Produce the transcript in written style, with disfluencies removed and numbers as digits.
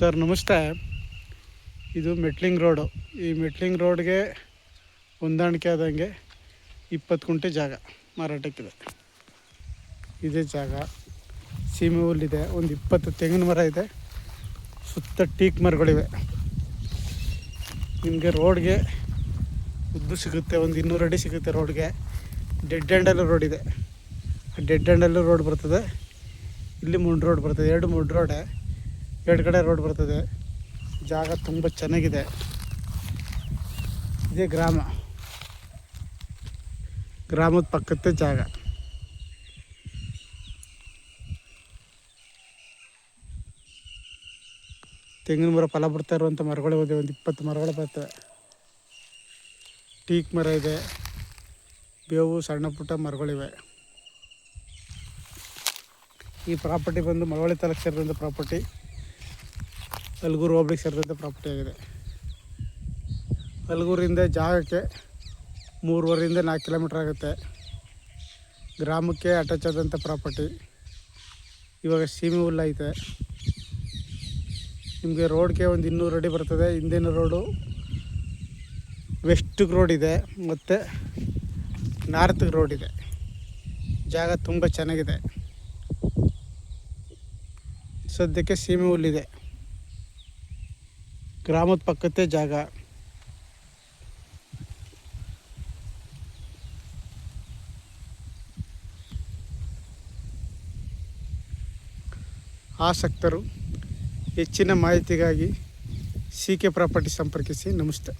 Sir ನಮಸ್ತೆ. ಇದು metalling road. ಈ ಮೆಟ್ಲಿಂಗ್ ರೋಡ್ಗೆ ಹೊಂದಾಣಿಕೆ ಆದಂಗೆ 20 ಗುಂಟೆ ಜಾಗ ಮಾರಾಟಕ್ಕಿದೆ. ಇದೇ ಜಾಗ. ಸೀಮೆ ಹುಲ್ಲಿದೆ, ಒಂದು 20 ತೆಂಗಿನ ಮರ ಇದೆ, ಸುತ್ತ ಟೀಕ್ ಮರಗಳಿವೆ. ನಿಮಗೆ ರೋಡ್ಗೆ ಉದ್ದು ಸಿಗುತ್ತೆ, ಒಂದು 200 ಅಡಿ ಸಿಗುತ್ತೆ ರೋಡ್ಗೆ. ಡೆಡ್ ಎಂಡಲ್ಲೂ ರೋಡ್ ಇದೆ. ಡೆಡ್ ಎಂಡಲ್ಲೂ ರೋಡ್ ಬರ್ತದೆ. ಇಲ್ಲಿ ಮುಂಡ್ ರೋಡ್ ಬರ್ತದೆ, 2 ಮುಂಡ್ ರೋಡೆ, 2 ಕಡೆ ರೋಡ್ ಬರ್ತದೆ. ಜಾಗ ತುಂಬ ಚೆನ್ನಾಗಿದೆ. ಇದೇ ಗ್ರಾಮದ ಪಕ್ಕದ ಜಾಗ. ತೆಂಗಿನ ಮರ ಫಲ ಬಿಡ್ತಾ ಇರುವಂಥ ಮರಗಳು ಇದೆ, ಒಂದು 20 ಮರಗಳು ಬರ್ತವೆ. ಟೀಕ್ ಮರ ಇದೆ, ಬೇವು ಸಣ್ಣ ಪುಟ್ಟ ಮರಗಳಿವೆ. ಈ ಪ್ರಾಪರ್ಟಿ ಬಂದು ಮಳವಳ್ಳಿ ತಾಲೂಕು ಸೇರಿದಂಥ ಪ್ರಾಪರ್ಟಿ, ಅಲ್ಗೂರು ಹೋಬಳಿಗೆ ಸೇರಿದಂಥ ಪ್ರಾಪರ್ಟಿ ಆಗಿದೆ. ಅಲ್ಗೂರಿಂದ ಜಾಗಕ್ಕೆ 3.5 4 ಕಿಲೋಮೀಟ್ರ್ ಆಗುತ್ತೆ. ಗ್ರಾಮಕ್ಕೆ ಅಟ್ಯಾಚ್ ಆದಂಥ ಪ್ರಾಪರ್ಟಿ. ಇವಾಗ ಸೀಮೆ ಹುಲ್ಲು ಐತೆ. ನಿಮಗೆ ರೋಡ್ಗೆ ಒಂದು 200 ಅಡಿ ಬರ್ತದೆ. ಹಿಂದಿನ ರೋಡು ವೆಸ್ಟಿಗೆ ರೋಡ್ ಇದೆ ಮತ್ತು ನಾರ್ತ್ಗೆ ರೋಡ್ ಇದೆ. ಜಾಗ ತುಂಬ ಚೆನ್ನಾಗಿದೆ. ಸದ್ಯಕ್ಕೆ ಸೀಮೆ ಹುಲ್ಲಿದೆ. ಗ್ರಾಮದ ಪಕ್ಕದೇ ಜಾಗ. ಆಸಕ್ತರು ಹೆಚ್ಚಿನ ಮಾಹಿತಿಗಾಗಿ CK ಪ್ರಾಪರ್ಟಿ ಸಂಪರ್ಕಿಸಿ. ನಮಸ್ತೆ.